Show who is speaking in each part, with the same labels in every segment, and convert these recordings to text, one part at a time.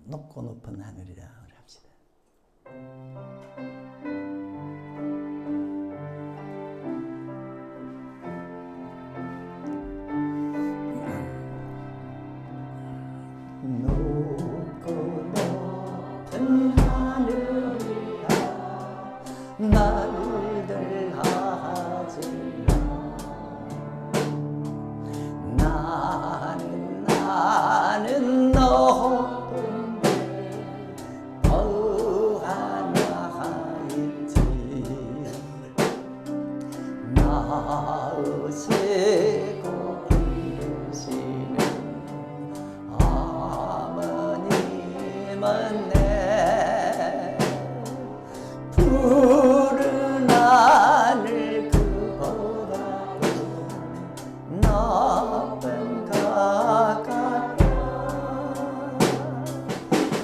Speaker 1: 높고 높은 하늘이라 합시다. 높고 높은 하늘이라 말들 하지마. 나는 높은 더 하나 있지. 나으시고 기르시는 어머님은 내 푸른 하늘 그보다도 높은 것 같아.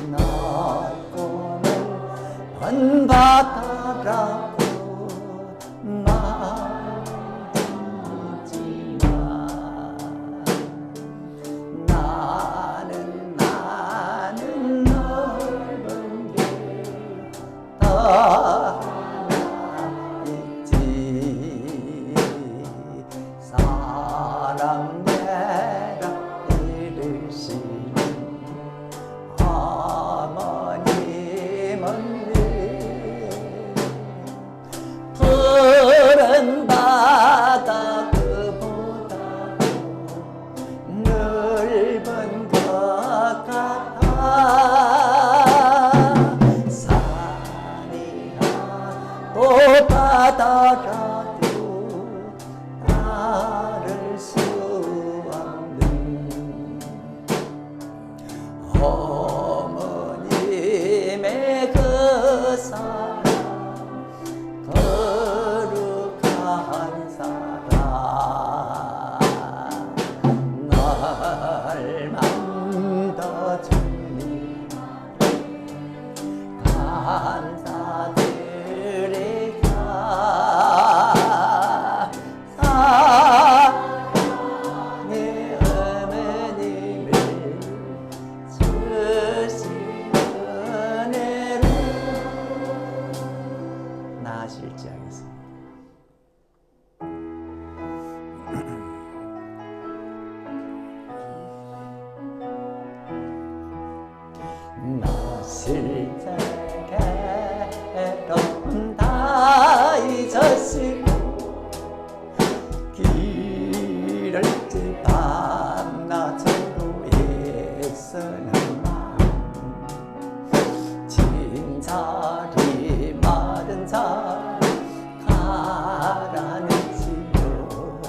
Speaker 1: 높고 넓은 바다라고 말하지마. 나는 넓은 길더 하나 있지. 사랑 내가 이르시는 어머님은 푸른 바다 그보다도 넓은 것 같아. 산이라도 바다라도 나를 수 없는 어머님의 그 사랑, 거룩한 사랑, 날만 더 주님 감사드리자. 사랑의 어머님을 주신 은혜를 나아실지 하겠습니다. 나실 때게 괴로움 다 잊으시고 길을 밤낮으로 애쓰는 마음, 진자리 마른 자 가라는 지요.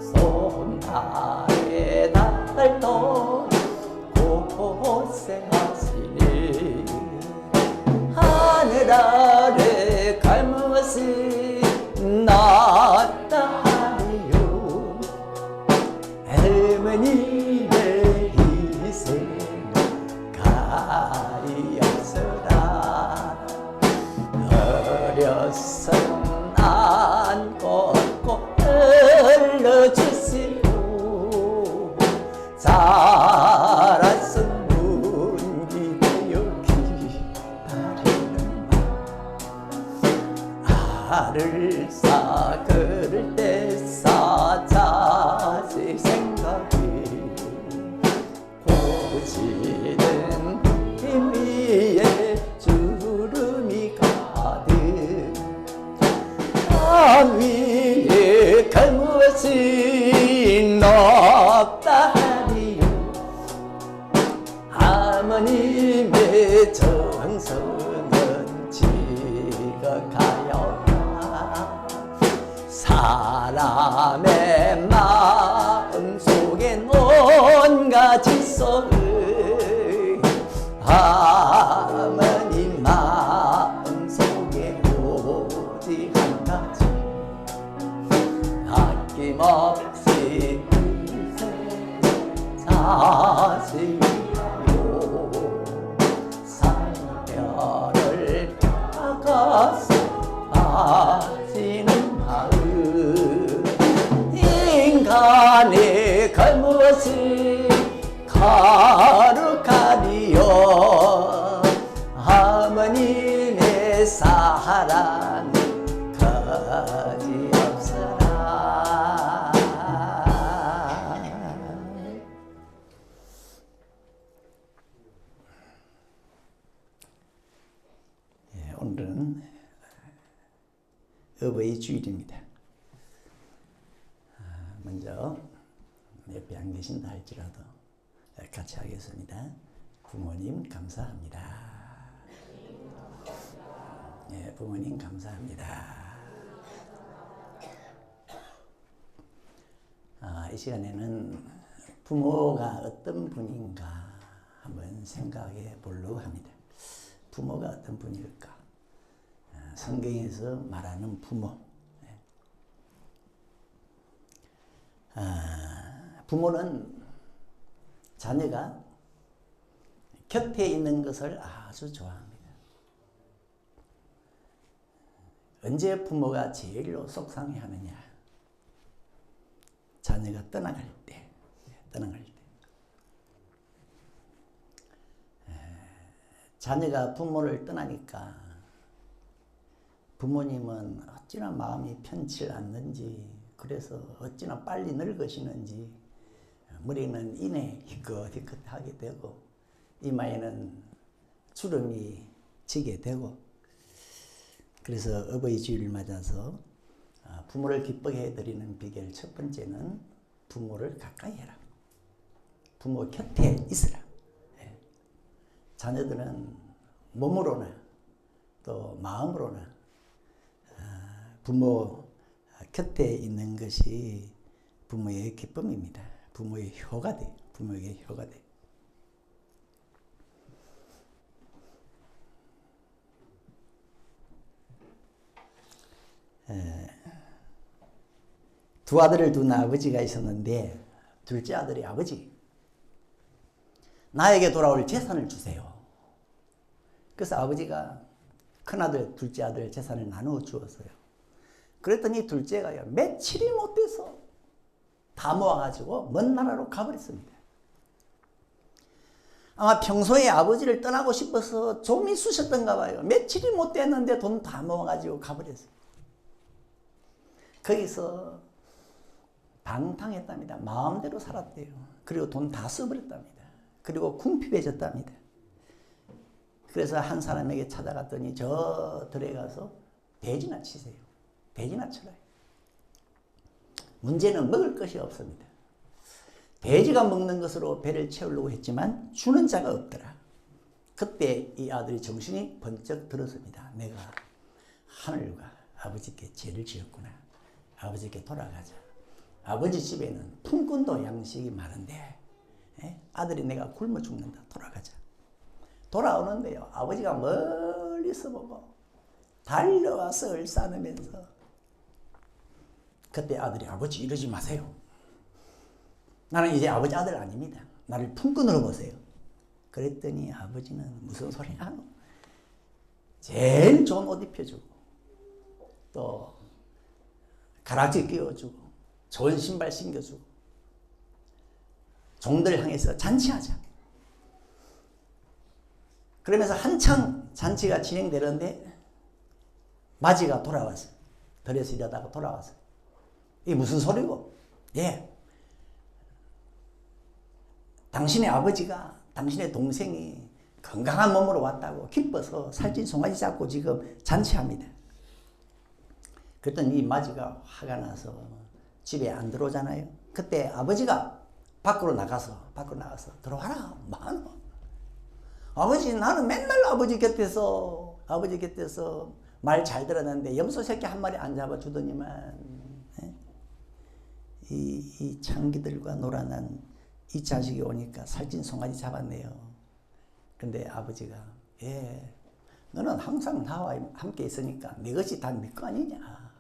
Speaker 1: 손발에 달도 고생하시니 하늘 아래 갈무엇이 낫다 하니요. 할머니의 희생은 가리었으나 어려서 안고 흘러주시고 자랐은 문기 되어 기다리는 알을 싹을 때 사자식 생각이 고지는 힘 위에 주름이 가득. 땀 위에 갈무엇이 높다 하니요. 아버님의 정성은 지각하여라. 사람의 마음 속엔 온갖 지성을 아버님 마음 속에 오직 한 가지 아낌없이 자식이요. 산별을 닦아서 빠지는 마음, 인간의 갈무엇이 거룩하니요. 어버이 주일입니다. 먼저 옆에 안 계신다 할지라도 같이 하겠습니다. 부모님 감사합니다. 네, 부모님 감사합니다. 이 시간에는 부모가 어떤 분인가 한번 생각해 보려고 합니다. 부모가 어떤 분일까? 성경에서 말하는 부모. 부모는 자녀가 곁에 있는 것을 아주 좋아합니다. 언제 부모가 제일로 속상해하느냐? 자녀가 떠나갈 때. 자녀가 부모를 떠나니까 부모님은 어찌나 마음이 편치 않는지, 그래서 어찌나 빨리 늙으시는지 머리는 이내 희끗희끗하게 되고 이마에는 주름이 지게 되고, 그래서 어버이 주일을 맞아서 부모를 기쁘게 해드리는 비결 첫 번째는 부모를 가까이 해라. 부모 곁에 있으라. 자녀들은 몸으로나 또 마음으로나 부모 곁에 있는 것이 부모의 기쁨입니다. 부모의 효가 돼요. 부모에게 효가 돼요. 두 아들을 둔 아버지가 있었는데 둘째 아들이 아버지, 나에게 돌아올 재산을 주세요. 그래서 아버지가 큰아들, 둘째 아들 재산을 나누어 주었어요. 그랬더니 둘째가요, 며칠이 못 돼서 다 모아가지고 먼 나라로 가버렸습니다. 아마 평소에 아버지를 떠나고 싶어서 좀이 쑤셨던가 봐요. 며칠이 못 됐는데 돈 다 모아가지고 가버렸어요. 거기서 방탕했답니다. 마음대로 살았대요. 그리고 돈 다 써버렸답니다. 그리고 궁핍해졌답니다. 그래서 한 사람에게 찾아갔더니 저 들에 가서 돼지나 치세요. 돼지나 쳐라요. 문제는 먹을 것이 없습니다. 돼지가 먹는 것으로 배를 채우려고 했지만 주는 자가 없더라. 그때 이 아들이 정신이 번쩍 들었습니다. 내가 하늘과 아버지께 죄를 지었구나. 아버지께 돌아가자. 아버지 집에는 품꾼도 양식이 많은데 아들이 내가 굶어 죽는다. 돌아가자. 돌아오는데요, 아버지가 멀리서 보고 달려와서 얼싸안으면서, 그때 아들이 아버지 이러지 마세요. 나는 이제 아버지 아들 아닙니다. 나를 품꾼으로 보세요. 그랬더니 아버지는 무슨 소리 하노? 제일 좋은 옷 입혀주고 또 가락지 끼워주고 좋은 신발 신겨주고 종들 향해서 잔치하자. 그러면서 한창 잔치가 진행되는데 맞이가 돌아왔어요. 들에서 일하다가 돌아왔어요. 이게 무슨 소리고? 당신의 아버지가, 당신의 동생이 건강한 몸으로 왔다고 기뻐서 살찐 송아지 잡고 지금 잔치합니다. 그랬더니 이 맞이가 화가 나서 집에 안 들어오잖아요. 그때 아버지가 밖으로 나가서 들어와라. 뭐하노? 아버지, 나는 맨날 아버지 곁에서 말 잘 들었는데 염소 새끼 한 마리 안 잡아주더니만 이 창기들과 놀아난 이 자식이 오니까 살찐 송아지 잡았네요. 근데 아버지가 너는 항상 나와 함께 있으니까 네 것이 다 네 거 아니냐.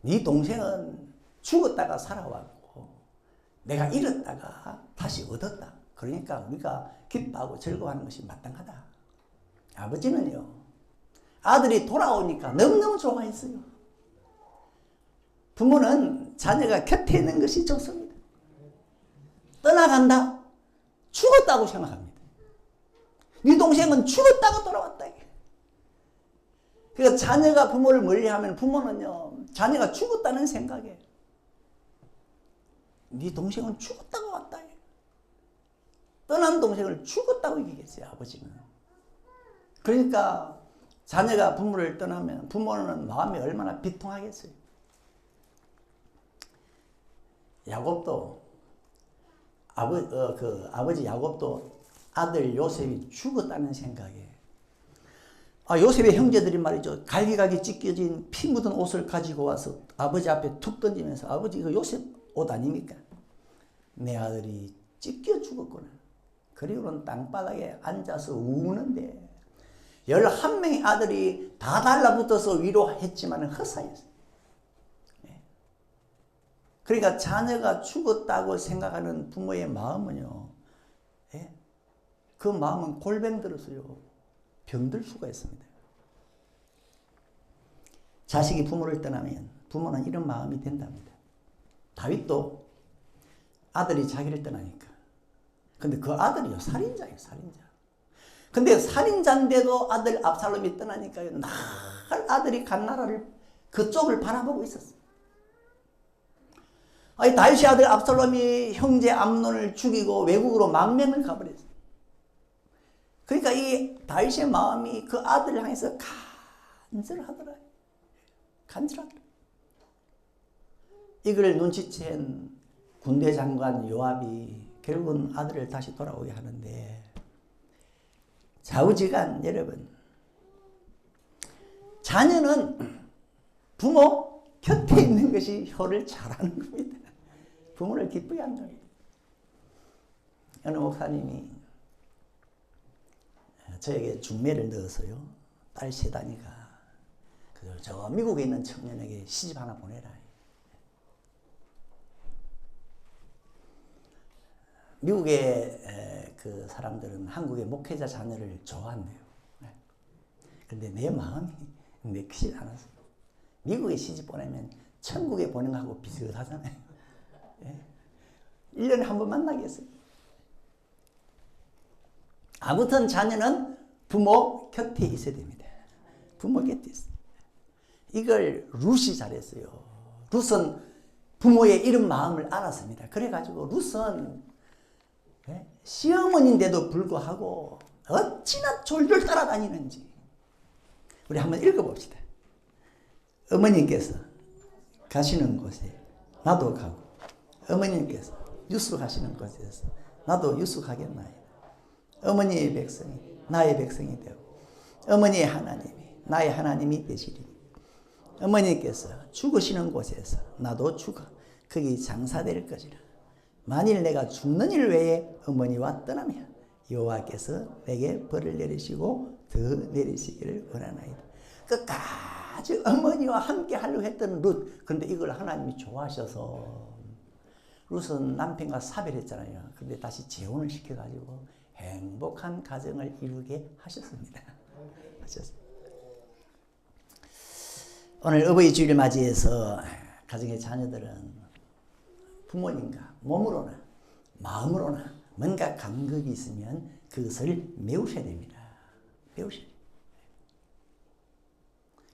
Speaker 1: 네 동생은 죽었다가 살아왔고 내가 잃었다가 다시 얻었다. 그러니까 우리가 기뻐하고 즐거워하는 것이 마땅하다. 아버지는요, 아들이 돌아오니까 너무너무 좋아했어요. 부모는 자녀가 곁에 있는 것이 좋습니다. 떠나간다? 죽었다고 생각합니다. 네 동생은 죽었다가 돌아왔다. 그러니까 자녀가 부모를 멀리하면 부모는요, 자녀가 죽었다는 생각에 네 동생은 죽었다고 왔다. 떠난 동생을 죽었다고 얘기했어요, 아버지는. 그러니까 자녀가 부모를 떠나면 부모는 마음이 얼마나 비통하겠어요. 야곱도 아버지 야곱도 아들 요셉이 죽었다는 생각에 요셉의 형제들이 말이죠. 갈기갈기 찢겨진 피 묻은 옷을 가지고 와서 아버지 앞에 툭 던지면서 아버지 이거 요셉 옷 아닙니까? 내 아들이 찢겨 죽었구나. 그리고는 땅바닥에 앉아서 우는데 11명의 아들이 다 달라붙어서 위로했지만 헛사였어요. 그러니까 자녀가 죽었다고 생각하는 부모의 마음은요, 그 마음은 골병 들어서요, 병들 수가 있습니다. 자식이 부모를 떠나면 부모는 이런 마음이 된답니다. 다윗도 아들이 자기를 떠나니까. 근데 그 아들이요, 살인자예요, 살인자. 근데 살인자인데도 아들 압살롬이 떠나니까요, 날 아들이 간 나라를 그쪽을 바라보고 있었어요. 다윗의 아들 압살롬이 형제 암논을 죽이고 외국으로 망명을 가버렸어요. 그러니까 이 다윗의 마음이 그 아들을 향해서 간절하더라. 간절하더라. 이걸 눈치챈 군대 장관 요압이 결국은 아들을 다시 돌아오게 하는데, 좌우지간 여러분, 자녀는 부모 곁에 있는 것이 효를 잘하는 겁니다. 부모를 기쁘게 한다. 어느 목사님이 저에게 중매를 넣어서요, 딸 세단이가 저 미국에 있는 청년에게 시집 하나 보내라. 미국의 그 사람들은 한국의 목회자 자녀를 좋아한대요. 근데 내 마음이 내키질 않았어. 미국에 시집 보내면 천국에 보낸 거하고 비슷하잖아요. 1년에 한 번 만나겠어요. 아무튼 자녀는 부모 곁에 있어야 됩니다. 부모 곁에 있어요. 이걸 룻이 잘했어요. 룻은 부모의 이런 마음을 알았습니다. 그래가지고 룻은 시어머니인데도 불구하고 어찌나 졸졸 따라다니는지 우리 한번 읽어봅시다. 어머님께서 가시는 곳에 나도 가고, 어머님께서 유수 가시는 곳에서 나도 유수 가겠나이다. 어머니의 백성이 나의 백성이 되고 어머니의 하나님이 나의 하나님이 되시리니 어머니께서 죽으시는 곳에서 나도 죽어 거기 장사될 것이라. 만일 내가 죽는 일 외에 어머니와 떠나면 여호와께서 내게 벌을 내리시고 더 내리시기를 원하나이다. 끝까지 어머니와 함께 하려고 했던 룻. 그런데 이걸 하나님이 좋아하셔서 룻은 남편과 사별했잖아요. 그런데 다시 재혼을 시켜가지고 행복한 가정을 이루게 하셨습니다. 오늘 어버이 주일을 맞이해서 가정의 자녀들은 부모님과 몸으로나 마음으로나 뭔가 간극이 있으면 그것을 메우셔야 됩니다. 메우셔야 돼요.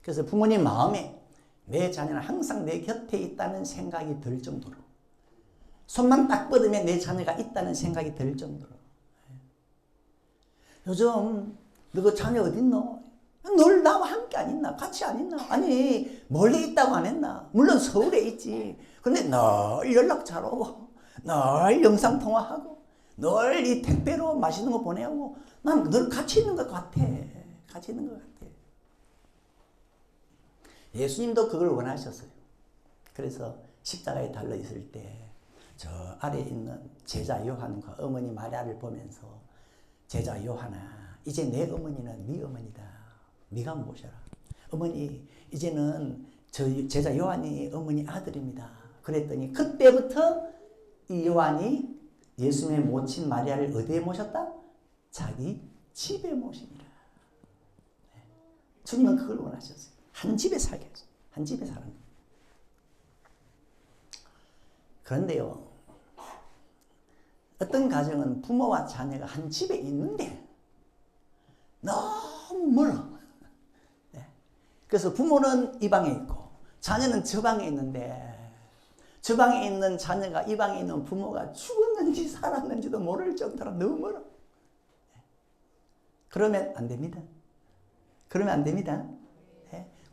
Speaker 1: 그래서 부모님 마음에 내 자녀는 항상 내 곁에 있다는 생각이 들 정도로, 손만 딱 뻗으면 내 자녀가 있다는 생각이 들 정도로. 요즘 너 그 자녀 어디 있노? 늘 나와 함께 안 있나? 같이 안 있나? 아니 멀리 있다고 안 했나? 물론 서울에 있지. 근데 늘 연락 잘 오고 늘 영상통화하고 늘 이 택배로 맛있는 거 보내고 난 늘 같이 있는 것 같아. 같이 있는 것 같아. 예수님도 그걸 원하셨어요. 그래서 십자가에 달려 있을 때 저 아래에 있는 제자 요한과 어머니 마리아를 보면서 제자 요한아, 이제 내 어머니는 네 어머니다. 네가 모셔라. 어머니, 이제는 저 제자 요한이 어머니 아들입니다. 그랬더니 그때부터 이 요한이 예수님의 모친 마리아를 어디에 모셨다? 자기 집에 모십니다. 주님은 그걸 원하셨어요. 한 집에 살게 하셨어요. 한 집에 사는 거예요. 그런데요, 어떤 가정은 부모와 자녀가 한 집에 있는데 너무 멀어. 그래서 부모는 이 방에 있고 자녀는 저 방에 있는데, 저 방에 있는 자녀가 이 방에 있는 부모가 죽었는지 살았는지도 모를 정도로 너무 멀어. 그러면 안 됩니다. 그러면 안 됩니다.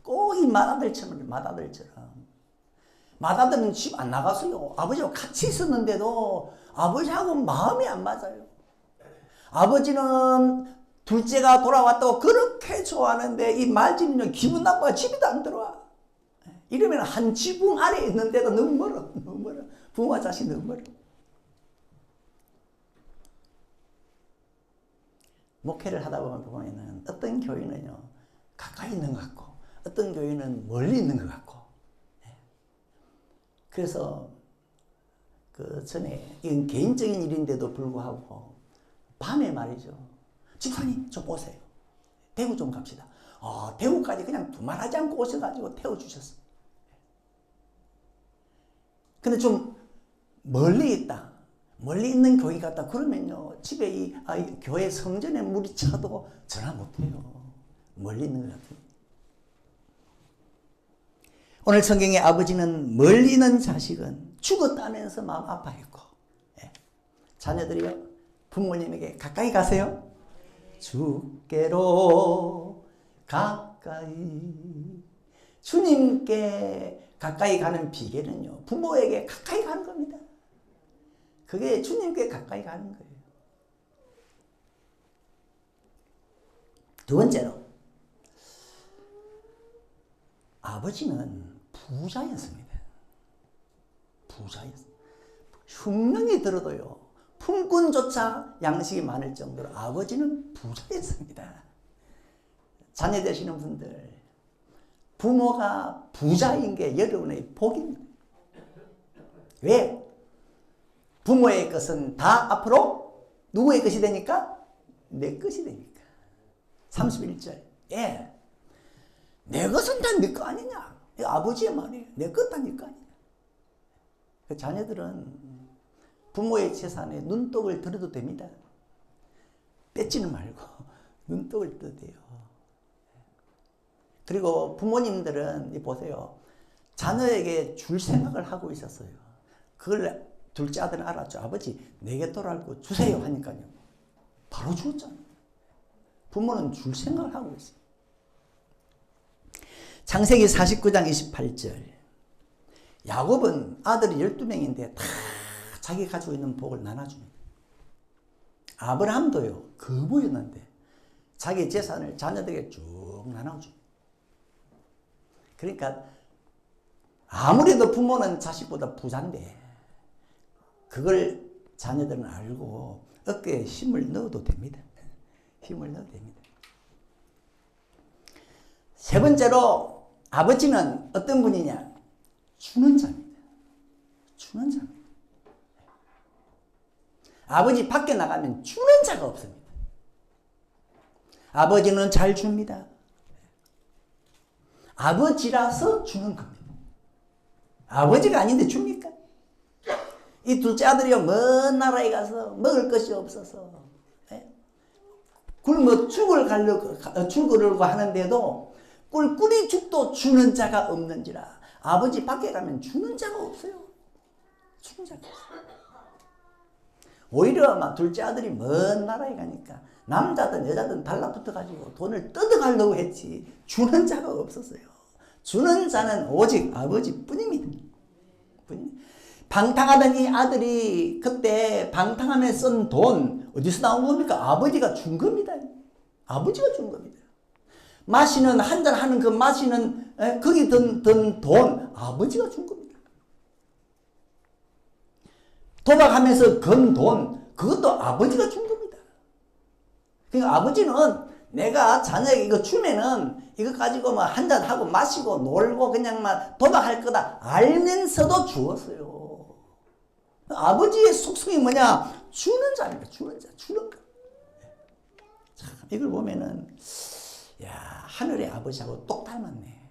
Speaker 1: 꼭 이 맏아들처럼. 맏아들은 집 안 나갔어요. 아버지하고 같이 있었는데도 아버지하고 마음이 안 맞아요. 아버지는 둘째가 돌아왔다고 그렇게 좋아하는데 이 말집이는 기분 나빠서 집에도 안 들어와. 이러면 한 지붕 아래 있는데도 너무 멀어. 부모와 자식 너무 멀어. 목회를 하다 보면 어떤 교회는요 가까이 있는 것 같고 어떤 교회는 멀리 있는 것 같고. 그래서 그 전에 이건 개인적인 일인데도 불구하고 밤에 말이죠. 집사님 좀 오세요. 대구 좀 갑시다. 대구까지 그냥 두말하지 않고 오셔가지고 태워주셨어요. 근데 좀 멀리 있다. 멀리 있는 교회 같다. 그러면요. 집에 이 교회 성전에 물이 차도 전화 못해요. 멀리 있는 것 같아요. 오늘 성경의 아버지는 멀리 있는 자식은 죽었다면서 마음 아파했고, 자녀들이요. 부모님에게 가까이 가세요. 주께로 가까이. 주님께 가까이 가는 비결은요. 부모에게 가까이 가는 겁니다. 그게 주님께 가까이 가는 거예요. 두 번째로 아버지는 부자였습니다. 흉년이 들어도요. 품꾼조차 양식이 많을 정도로 아버지는 부자였습니다. 자녀 되시는 분들 부모가 부자인 게 여러분의 복입니다. 왜? 부모의 것은 다 앞으로 누구의 것이 되니까? 내 것이 되니까. 31절. 내 것은 다 네 거 아니냐? 아버지의 말이에요. 내 것 다 네 거 아니냐? 자녀들은 부모의 재산에 눈독을 들여도 됩니다. 뺏지는 말고 눈독을 들여도 돼요. 그리고 부모님들은 보세요. 자녀에게 줄 생각을 하고 있었어요. 그걸 둘째 아들은 알았죠. 아버지 내게 돌아올 주세요 하니까요. 바로 주었잖아요. 부모는 줄 생각을 하고 있어요. 창세기 49장 28절. 야곱은 아들이 12명인데 다 자기 가지고 있는 복을 나눠줍니다. 아브라함도요. 거부였는데 자기 재산을 자녀들에게 쭉 나눠줍니다. 그러니까 아무래도 부모는 자식보다 부자인데 그걸 자녀들은 알고 어깨에 힘을 넣어도 됩니다. 힘을 넣어도 됩니다. 세 번째로 아버지는 어떤 분이냐? 주는 자입니다. 주는 자입니다. 아버지 밖에 나가면 주는 자가 없습니다. 아버지는 잘 줍니다. 아버지라서 주는 겁니다. 아버지가 아닌데 줍니까? 이 둘째 아들이요, 먼 나라에 가서 먹을 것이 없어서 굶어 죽으려고 하는데도 꿀꿀이 죽도 주는 자가 없는지라. 아버지 밖에 가면 주는 자가 없어요. 주는 자가 없어요. 오히려 막 둘째 아들이 먼 나라에 가니까 남자든 여자든 달라붙어가지고 돈을 뜯어가려고 했지 주는 자가 없었어요. 주는 자는 오직 아버지뿐입니다. 방탕하던 이 아들이 그때 방탕함에 쓴 돈 어디서 나온 겁니까? 아버지가 준 겁니다. 아버지가 준 겁니다. 마시는 한잔 하는 그 마시는 거기 든 돈 아버지가 준 겁니다. 도박하면서 건 돈 그것도 아버지가 준 겁니다. 그러니까 아버지는 내가 자녀에게 이거 주면은 이거 가지고 막 한잔 하고 마시고 놀고 그냥 막 도박할 거다 알면서도 주었어요. 아버지의 속성이 뭐냐? 주는 자입니다. 주는 자, 주는 거. 참 이걸 보면은 야 하늘의 아버지하고 똑 닮았네.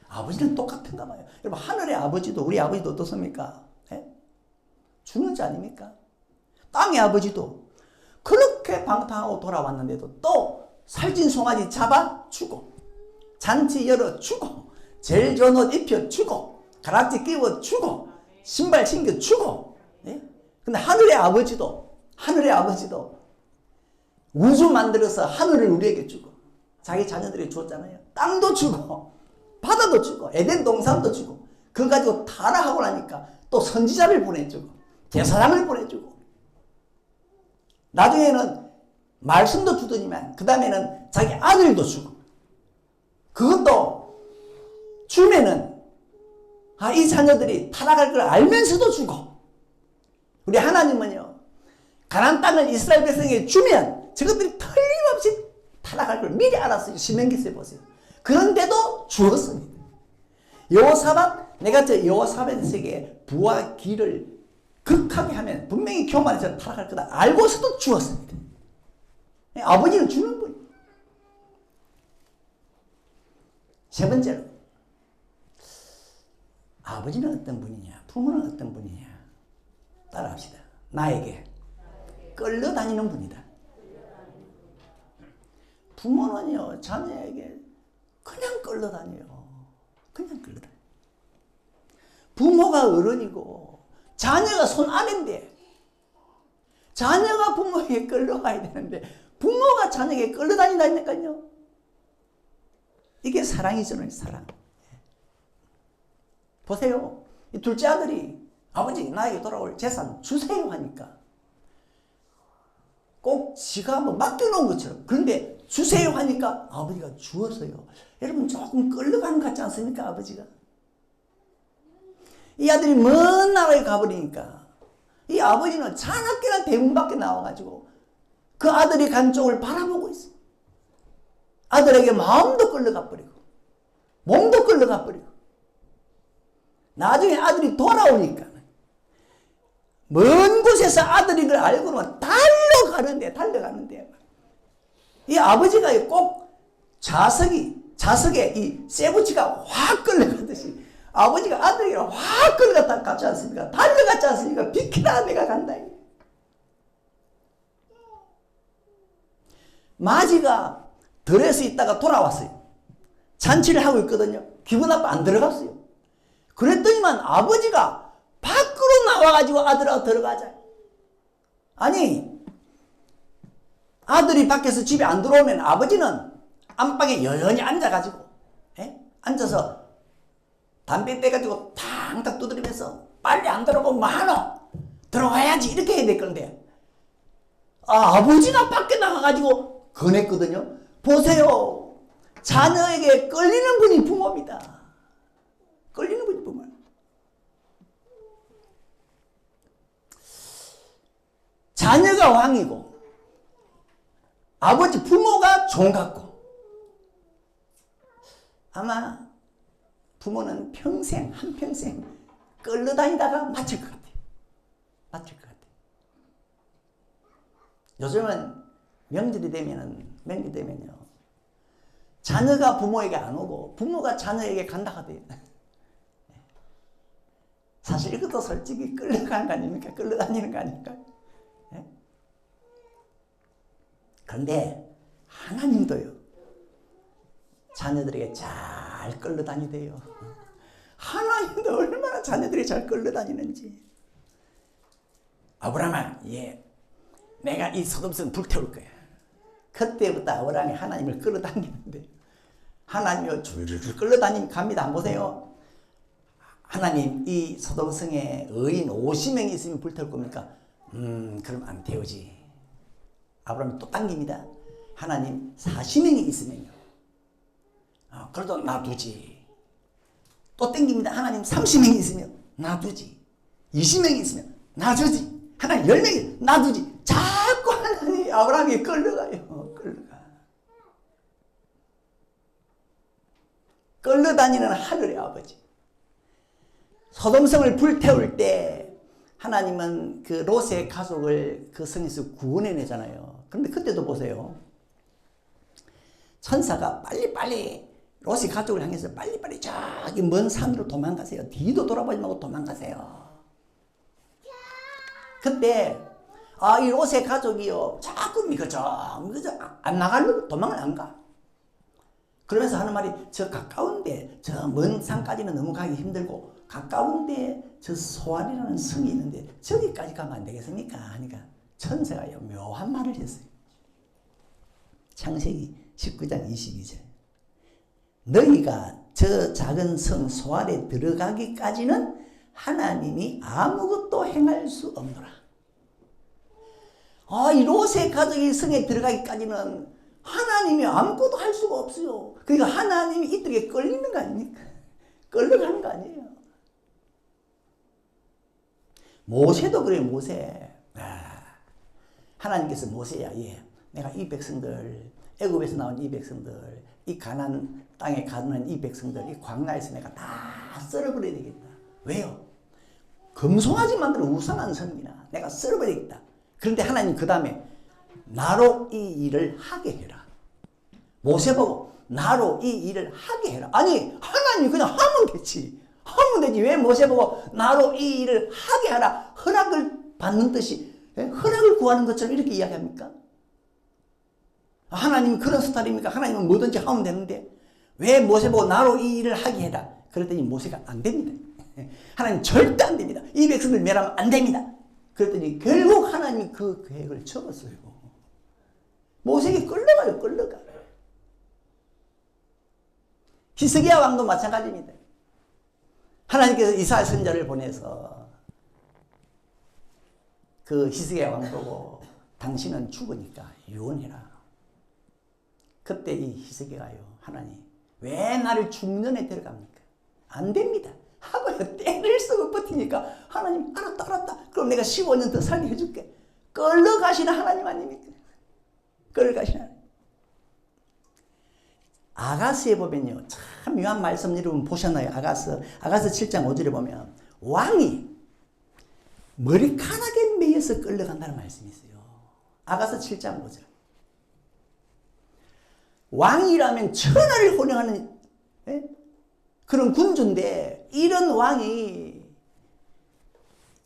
Speaker 1: 아버지는 똑같은가 봐요. 여러분 하늘의 아버지도 우리 아버지도 어떻습니까? 주는 자 아닙니까? 땅의 아버지도 그렇게 방탕하고 돌아왔는데도 또 살찐 송아지 잡아주고 잔치 열어주고 제일 좋은 옷 입혀주고 가락지 끼워주고 신발 신겨주고. 근데 하늘의 아버지도 우주 만들어서 하늘을 우리에게 주고 자기 자녀들에게 주었잖아요. 땅도 주고 바다도 주고 에덴 동산도 주고 그거 가지고 타락하고 나니까 또 선지자를 보내주고 제사장을 보내주고 나중에는 말씀도 주더니만 그 다음에는 자기 아들도 주고 그것도 주면은 이 자녀들이 타락할 걸 알면서도 주고 우리 하나님은요 가나안 땅을 이스라엘 백성에게 주면 저것들이 틀림없이 타락할 걸 미리 알았어요. 신명기서에 보세요. 그런데도 주었습니다. 여호사밧 내가 저 여호사밧에게 부와 기를 극하게 하면 분명히 교만해서 타락할 거다 알고서도 주었습니다. 아버지는 주는 분이에요. 세 번째로 아버지는 어떤 분이냐 부모는 어떤 분이냐 따라합시다. 나에게 끌려다니는 분이다. 부모는요 자녀에게 그냥 끌려다녀요. 그냥 끌려다녀요. 부모가 어른이고 자녀가 손 아래인데 자녀가 부모에게 끌려가야 되는데 부모가 자녀에게 끌려다닌다니까요. 이게 사랑이죠. 사랑. 보세요. 이 둘째 아들이 아버지 나에게 돌아올 재산 주세요 하니까 꼭 지가 뭐 맡겨놓은 것처럼 그런데 주세요 하니까 아버지가 주었어요. 여러분 조금 끌려가는 것 같지 않습니까? 아버지가 이 아들이 먼 나라에 가버리니까 이 아버지는 자나깨나 대문 밖에 나와가지고 그 아들이 간 쪽을 바라보고 있어. 아들에게 마음도 끌려가 버리고 몸도 끌려가 버리고 나중에 아들이 돌아오니까 먼 곳에서 아들인 걸 알고는 달려가는데 이 아버지가 꼭 자석에 이 쇠붙이가 확 끌려가듯이 아버지가 아들에게 확 끌려갔다 갔지 않습니까? 달려갔지 않습니까? 비키라 내가 간다. 마지가 들에서 있다가 돌아왔어요. 잔치를 하고 있거든요. 기분 나빠 안 들어갔어요. 그랬더니만 아버지가 밖으로 나와가지고 아들하고 들어가자. 아니 아들이 밖에서 집에 안 들어오면 아버지는 안방에 여연히 앉아가지고 앉아서 담배 빼가지고 탕탕 두드리면서 빨리 안 들어오면 뭐하노? 들어와야지 이렇게 해야 될 건데 아버지가 밖에 나가가지고 권했거든요. 보세요. 자녀에게 끌리는 분이 부모입니다. 끌리는 분이 부모예요. 자녀가 왕이고 아버지 부모가 종 같고 아마 부모는 한평생 끌려다니다가 마칠 것 같아요. 마칠 것 같아요. 요즘은 명절이 되면요 자녀가 부모에게 안 오고 부모가 자녀에게 간다 하대요. 사실 이것도 솔직히 끌려가는 거 아닙니까? 끌려다니는 거 아닙니까? 그런데 하나님도요 자녀들에게 잘 끌려다니대요. 하나님도 얼마나 자녀들이 잘 끌려다니는지. 아브라함아 내가 이 소돔성 불태울 거야. 그때부터 아브라함이 하나님을 끌어당기는데 하나님이 줄줄줄 끌어다니면 갑니다. 안 보세요. 하나님 이 소돔성에 의인 50명이 있으면 불태울 겁니까? 그럼 안 태우지. 아브라함이 또 당깁니다. 하나님 40명이 있으면요. 그래도 놔두지. 또 땡깁니다. 하나님 30명이 있으면 놔두지. 20명이 있으면 놔두지. 하나님 10명이 놔두지. 자꾸 하나님 아브라함이 끌려가요. 끌려다니는 하늘의 아버지. 소돔성을 불태울 때 하나님은 그 롯의 가족을 그 성에서 구원해내잖아요. 그런데 그때도 보세요. 천사가 빨리빨리 롯의 가족을 향해서 빨리빨리 저기 먼 산으로 도망가세요. 뒤도 돌아보지 말고 도망가세요. 그때 이 롯의 가족이요 자꾸 안 나가려고 도망을 안 가. 그러면서 하는 말이 저 가까운데 저 먼 산까지는 너무 가기 힘들고 가까운데 저 소알이라는 성이 있는데 저기까지 가면 안 되겠습니까? 하니까 천사가 묘한 말을 했어요. 창세기 19장 22절. 너희가 저 작은 성 소알에 들어가기까지는 하나님이 아무것도 행할 수 없노라. 이 롯의 가족이 성에 들어가기까지는 하나님이 아무것도 할 수가 없어요. 그러니까 하나님이 이들에게 끌리는 거 아닙니까? 끌려가는 거 아니에요. 모세도 그래요. 모세. 하나님께서 모세야, 내가 이 백성들, 애굽에서 나온 이 백성들, 이 가나안 땅에 가는 이 백성들, 이 광야에서 내가 다 썰어버려야 되겠다. 왜요? 금송아지 만드는 우상한 성이나 내가 썰어버리겠다. 그런데 하나님 그 다음에 나로 이 일을 하게 해라. 모세 보고 나로 이 일을 하게 해라. 아니 하나님 그냥 하면 되지. 하면 되지. 왜 모세 보고 나로 이 일을 하게 하라. 허락을 받는 듯이 허락을 구하는 것처럼 이렇게 이야기합니까? 하나님이 그런 스타일입니까? 하나님은 뭐든지 하면 되는데 왜 모세 보고 나로 이 일을 하게 해라. 그랬더니 모세가 안 됩니다. 하나님 절대 안 됩니다. 이 백성들 멸하면 안 됩니다. 그랬더니 결국 하나님이 그 계획을 접었어요. 모세에게 끌려가요. 끌려가. 히스기야 왕도 마찬가지입니다. 하나님께서 이사야 선지자를 보내서 그 히스기야 왕 보고 당신은 죽으니까 유언해라. 그때 이 히스기야가요. 하나님 왜 나를 중년에 데려갑니까? 안 됩니다. 하고요. 때를 쓰고 버티니까 하나님 알았다. 그럼 내가 15년 더 살게 해줄게. 끌려가시는 하나님 아닙니까? 끌려가시는 하나님. 아가스에 보면요. 참 묘한 말씀 여러분 보셨나요? 아가스 7장 5절에 보면 왕이 머리카락에 매여서 끌려간다는 말씀이 있어요. 아가스 7장 5절. 왕이라면 천하를 혼영하는 그런 군주인데 이런 왕이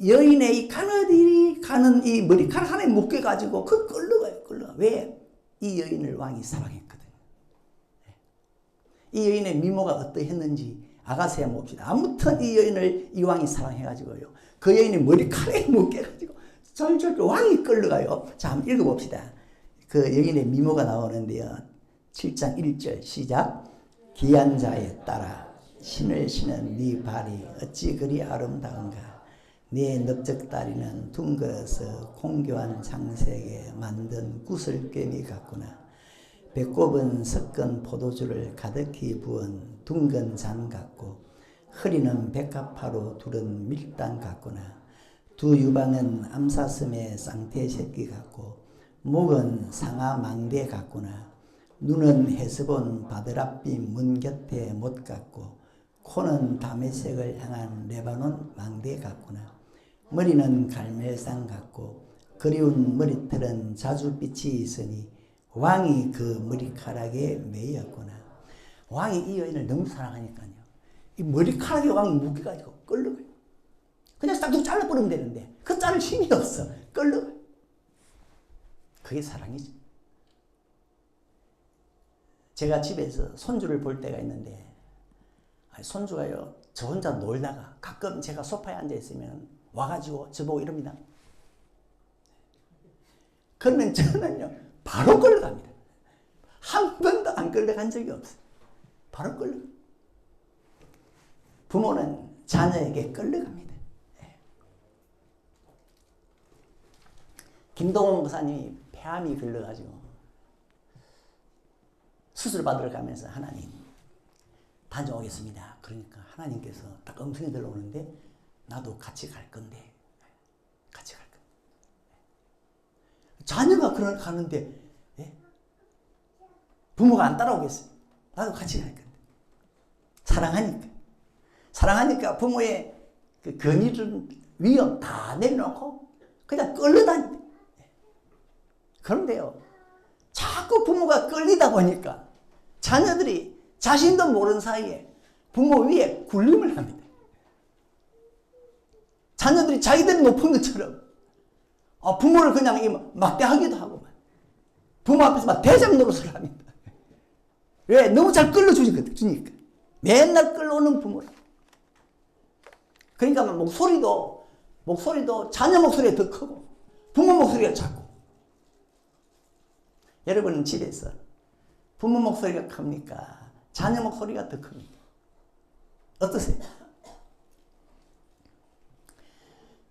Speaker 1: 여인의 이 가나들이 가는 이 머리카락 하나에 묶여가지고 그 끌려가. 왜? 이 여인을 왕이 사랑했거든. 이 여인의 미모가 어떠했는지 아가스야 봅시다. 아무튼 이 여인을 이 왕이 사랑해가지고요. 그 여인이 머리카락에 묶여가지고 절절 왕이 끌려가요. 자, 한번 읽어봅시다. 그 여인의 미모가 나오는데요. 7장 1절 시작. 귀한 자에 따라 신을 신은 네 발이 어찌 그리 아름다운가. 네 넓적다리는 둥그러서 공교한 장색에 만든 구슬꿰미 같구나. 배꼽은 섞은 포도주를 가득히 부은 둥근 잔 같고 허리는 백합화로 두른 밀당 같구나. 두 유방은 암사슴의 쌍태 새끼 같고 목은 상아 망대 같구나. 눈은 헤스본 바드랍빛 문 곁에 못 같고 코는 다메섹을 향한 레바논 망대 같구나. 머리는 갈멜상 같고 그리운 머리털은 자주빛이 있으니 왕이 그 머리카락에 매였구나. 왕이 이 여인을 너무 사랑하니까요. 이 머리카락에 왕이 묶여가지고 끌려가요. 그냥 싹둑 잘라버리면 되는데 그 자를 힘이 없어. 끌려가요. 그게 사랑이지. 제가 집에서 손주를 볼 때가 있는데 손주가요. 저 혼자 놀다가 가끔 제가 소파에 앉아있으면 와가지고 저보고 이럽니다. 그러면 저는요. 바로 끌려갑니다. 한 번도 안 끌려간 적이 없어요. 바로 끌려. 부모는 자녀에게 끌려갑니다. 김동원 목사님이 폐암이 걸려가지고 수술 받으러 가면서 하나님 다녀오겠습니다. 그러니까 하나님께서 딱 음성이 들어오는데 나도 같이 갈 건데 같이 갈 건데 자녀가 가는데 부모가 안 따라오겠어요. 나도 같이 갈 건데 사랑하니까 부모의 그 권위를 위험 다 내려놓고 그냥 끌려다닙니다. 그런데요 자꾸 부모가 끌리다 보니까 자녀들이 자신도 모르는 사이에 부모 위에 굴림을 합니다. 자녀들이 자기들이 높은 것처럼 부모를 그냥 막대하기도 하고 부모 앞에서 막 대장 노릇을 합니다. 왜? 너무 잘 끌어주니까. 맨날 끌어오는 부모라. 그러니까 목소리도 자녀 목소리가 더 크고 부모 목소리가 작고. 여러분은 집에서 부모 목소리가 큽니까? 자녀 목소리가 더 큽니까? 어떠세요?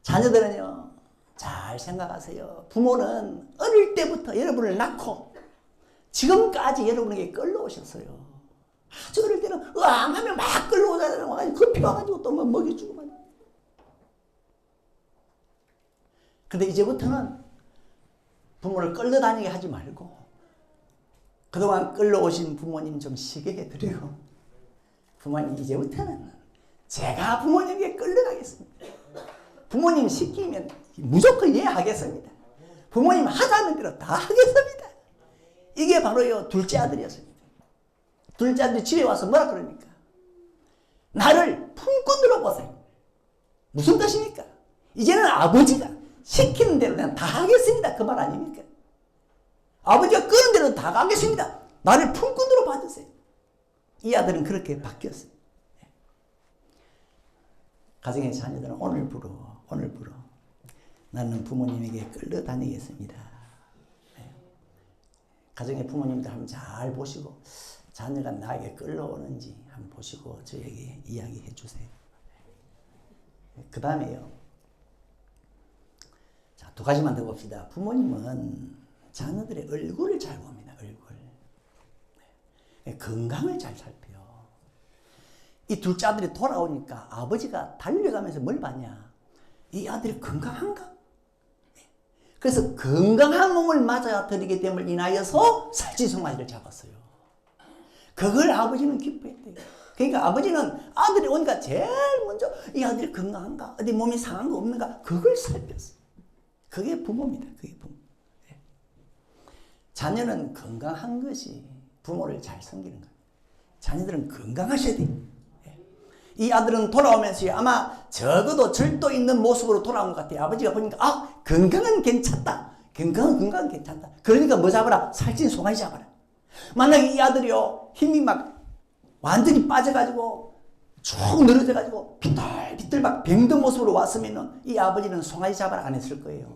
Speaker 1: 자녀들은요, 잘 생각하세요. 부모는 어릴 때부터 여러분을 낳고 지금까지 여러분에게 끌러오셨어요. 아주 어릴 때는 으앙 하면 막 끌러오잖아요. 와가지고 급히 와가지고 또 뭐 먹여주고 막. 근데 이제부터는 부모를 끌러다니게 하지 말고 그동안 끌러오신 부모님 좀 쉬게 해드리고 부모님 이제부터는 제가 부모님에게 끌려가겠습니다. 부모님 시키면 무조건 이해하겠습니다. 부모님 하자는 대로 다 하겠습니다. 이게 바로요 둘째 아들이었습니다. 둘째 아들이 집에 와서 뭐라 그러니까 나를 품꾼으로 보세요. 무슨 뜻입니까? 이제는 아버지가 시키는 대로 그냥 다 하겠습니다. 그 말 아닙니까? 아버지가 끄는 대로 다 가겠습니다. 나를 품꾼으로 봐주세요. 이 아들은 그렇게 바뀌었어요. 가정의 자녀들은 오늘부로 나는 부모님에게 끌려다니겠습니다. 가정의 부모님들 한번 잘 보시고 자녀가 나에게 끌려오는지 한번 보시고 저에게 이야기해 주세요. 그 다음에요. 자, 두 가지만 더 봅시다. 부모님은 자녀들의 얼굴을 잘 봅니다. 얼굴. 건강을 잘 살펴요. 이 둘째 아들이 돌아오니까 아버지가 달려가면서 뭘 봤냐? 이 아들이 건강한가? 그래서 건강한 몸을 맞아야 드리게 됨을 인하여서 살찐송아지를 잡았어요. 그걸 아버지는 기뻐했대요. 그러니까 아버지는 아들이 오니까 제일 먼저 이 아들이 건강한가? 어디 몸이 상한 거 없는가? 그걸 살폈어요. 그게 부모입니다. 그게 부모. 자녀는 건강한 것이 부모를 잘 섬기는 겁니다. 자녀들은 건강하셔야 돼요. 이 아들은 돌아오면서 아마 적어도 절도 있는 모습으로 돌아온 것 같아요. 아버지가 보니까 건강은 괜찮다. 건강은 괜찮다. 그러니까 뭐 잡아라? 살찐 송아지 잡아라. 만약에 이 아들이요 힘이 막 완전히 빠져가지고 쭉 늘어져가지고 비틀비틀 막 병든 모습으로 왔으면은 이 아버지는 송아지 잡아라 안 했을 거예요.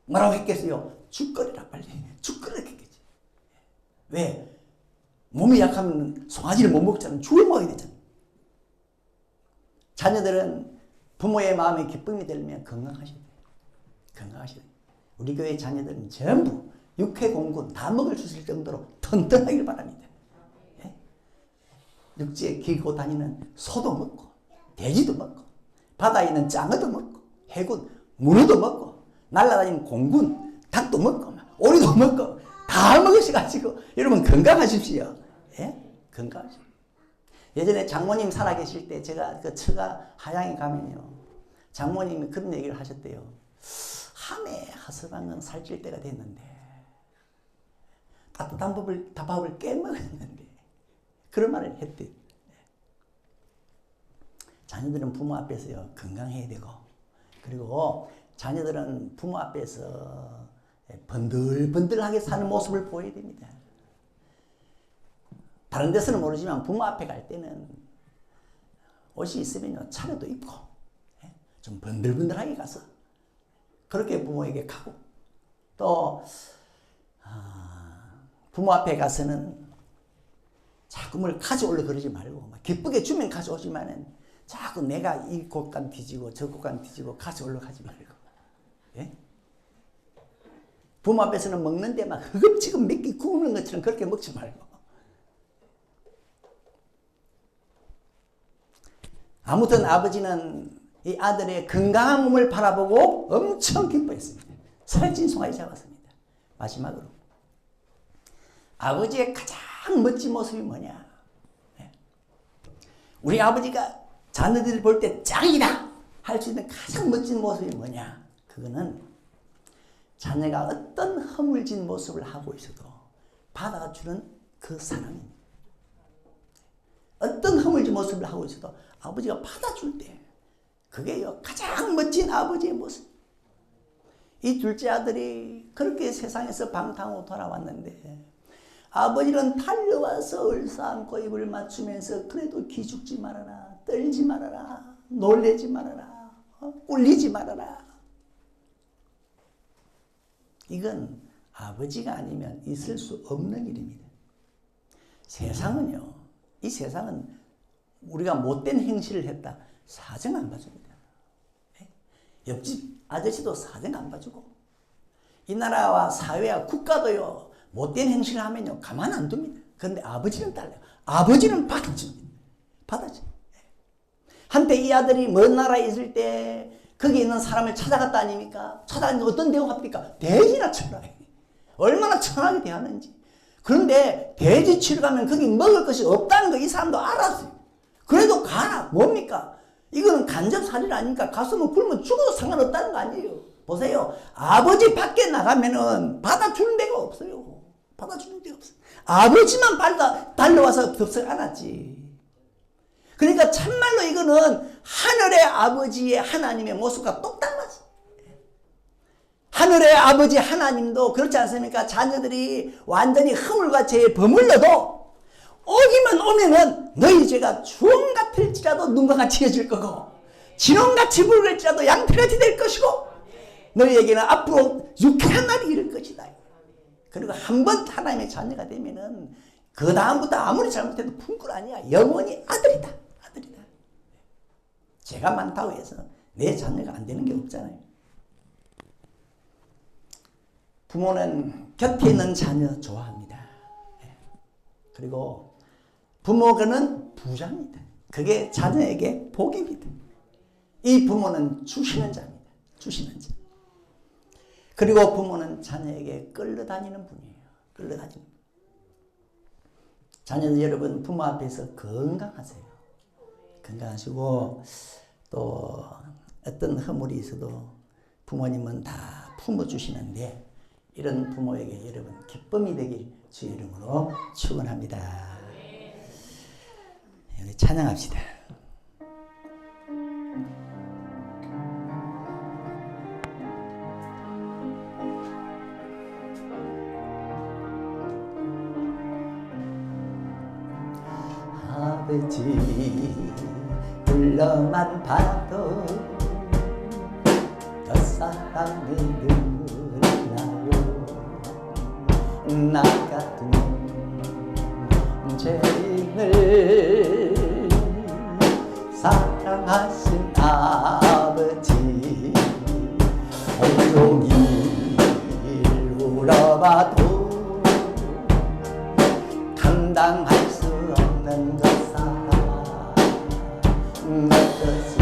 Speaker 1: 뭐라고 했겠어요? 죽거리라 빨리. 죽거리라 했겠지. 왜? 몸이 약하면 송아지를 못 먹잖아요. 죽을 먹어야 되잖아요. 자녀들은 부모의 마음에 기쁨이 들면 건강하셔야 돼요. 건강하셔야 돼요. 우리 교회 자녀들은 전부 육해공군 다 먹을 수 있을 정도로 튼튼하길 바랍니다. 예? 육지에 기고 다니는 소도 먹고 돼지도 먹고 바다에 있는 짱어도 먹고 해군 문어도 먹고 날아다니는 공군 닭도 먹고 오리도 먹고 다 먹으셔가지고 여러분 건강하십시오. 예? 건강하십시오. 예전에 장모님 살아계실 때 제가 그 처가 하양에 가면요. 장모님이 그런 얘기를 하셨대요. 함에 하서방은 살찔 때가 됐는데 따뜻한 밥을 깨먹었는데 그런 말을 했대요. 자녀들은 부모 앞에서요 건강해야 되고 그리고 자녀들은 부모 앞에서 번들번들하게 사는 모습을 보여야 됩니다. 다른 데서는 모르지만 부모 앞에 갈 때는 옷이 있으면 차려도 입고 좀 번들번들하게 가서 그렇게 부모에게 가고 또 부모 앞에 가서는 자꾸 뭘 가져오려 그러지 말고 기쁘게 주면 가져오지만은 자꾸 내가 이 곳간 뒤지고 저 곳간 뒤지고 가져오려 하지 말고 예? 부모 앞에서는 먹는데 막 허겁지겁 몇 개 구우는 것처럼 그렇게 먹지 말고 아무튼 아버지는 이 아들의 건강한 몸을 바라보고 엄청 기뻐했습니다. 살찐 송아지 잡았습니다. 마지막으로 아버지의 가장 멋진 모습이 뭐냐? 우리 아버지가 자녀들을 볼 때 짱이다 할 수 있는 가장 멋진 모습이 뭐냐? 그거는 자녀가 어떤 허물진 모습을 하고 있어도 받아주는 그 사랑입니다. 어떤 허물진 모습을 하고 있어도 아버지가 받아줄 때 그게요 가장 멋진 아버지의 모습. 이 둘째 아들이 그렇게 세상에서 방탕하고 돌아왔는데 아버지는 달려와서 얼싸안고 입을 맞추면서 그래도 기죽지 말아라, 떨지 말아라, 놀래지 말아라, 꿀리지 말아라. 이건 아버지가 아니면 있을 수 없는 일입니다. 세상은요, 이 세상은 우리가 못된 행실을 했다 사정 안 봐줍니다. 옆집 아저씨도 사정 안 봐주고, 이 나라와 사회와 국가도요 못된 행실을 하면요 가만 안 둡니다. 그런데 아버지는 달라요. 아버지는 받아줍니다. 받아줘. 한때 이 아들이 먼 나라에 있을 때 거기 있는 사람을 찾아갔다 아닙니까? 찾아갔는데 어떤 대우합니까? 돼지나 쳐라. 얼마나 천하게 대하는지. 그런데 돼지 치러 가면 거기 먹을 것이 없다는 거 이 사람도 알았어요. 그래도 가라. 뭡니까? 이거는 간접살인 아닙니까? 가서면 굶어 죽어도 상관없다는 거 아니에요. 보세요. 아버지 밖에 나가면은 받아주는 데가 없어요. 받아주는 데가 없어요. 아버지만 달려와서 덥석 안았지. 그러니까 참말로 이거는 하늘의 아버지의 하나님의 모습과 똑 닮았어. 하늘의 아버지 하나님도 그렇지 않습니까? 자녀들이 완전히 허물과 죄에 버물러도 오기만 오면은 너희 죄가 주홍 같을지라도 눈과 같이 해질 거고 진홍같이 붉을지라도 양털같이 될 것이고 너희에게는 앞으로 유쾌한 날이 이를 것이다. 그리고 한 번 하나님의 자녀가 되면은 그 다음부터 아무리 잘못해도 품꾼 아니야. 영원히 아들이다. 아들이다. 죄가 많다고 해서 내 자녀가 안 되는 게 없잖아요. 부모는 곁에 있는 자녀 좋아합니다. 그리고 부모는 부자입니다. 그게 자녀에게 복입니다. 이 부모는 주시는 자입니다. 주시는 자. 그리고 부모는 자녀에게 끌려다니는 분이에요. 끌려다니는 분. 자녀들 여러분 부모 앞에서 건강하세요. 건강하시고 또 어떤 허물이 있어도 부모님은 다 품어주시는데 이런 부모에게 여러분 기쁨이 되길 주의 이름으로 축원합니다. 우리 찬양합시다. 아버지 불러만 봐도 그 사랑이 늘나요. 나 같은 죄인을 사랑하신 아버지 온종일 울어봐도 감당할 수 없는 그 사랑 내 뜻이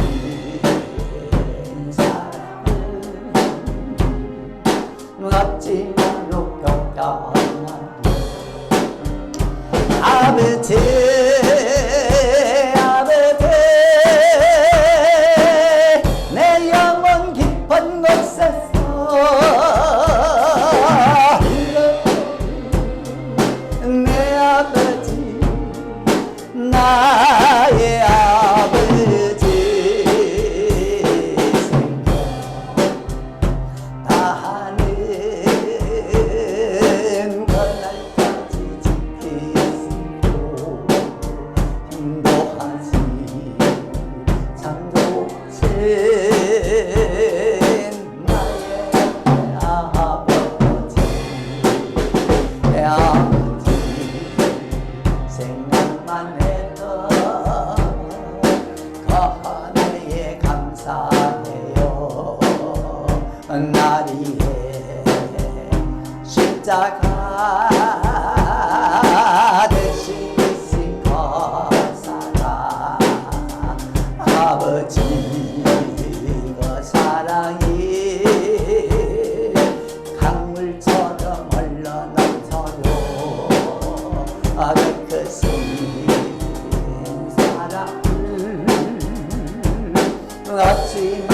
Speaker 1: 사랑은 없지만 높였다 아버지 아버지 내 영혼 깊은 곳에서 내 아버지 나의 아버지 생각 다하는 그날까지 지키시고 인도하시 참 좋으신 나의 아버지 내 아버지 생각만 해도 그 은혜에 감사해요. 나리에 십자가 대신 거사랑 아버지 그 사랑이 강물처럼 흘러넘쳐요. 그 크신 사랑을 어찌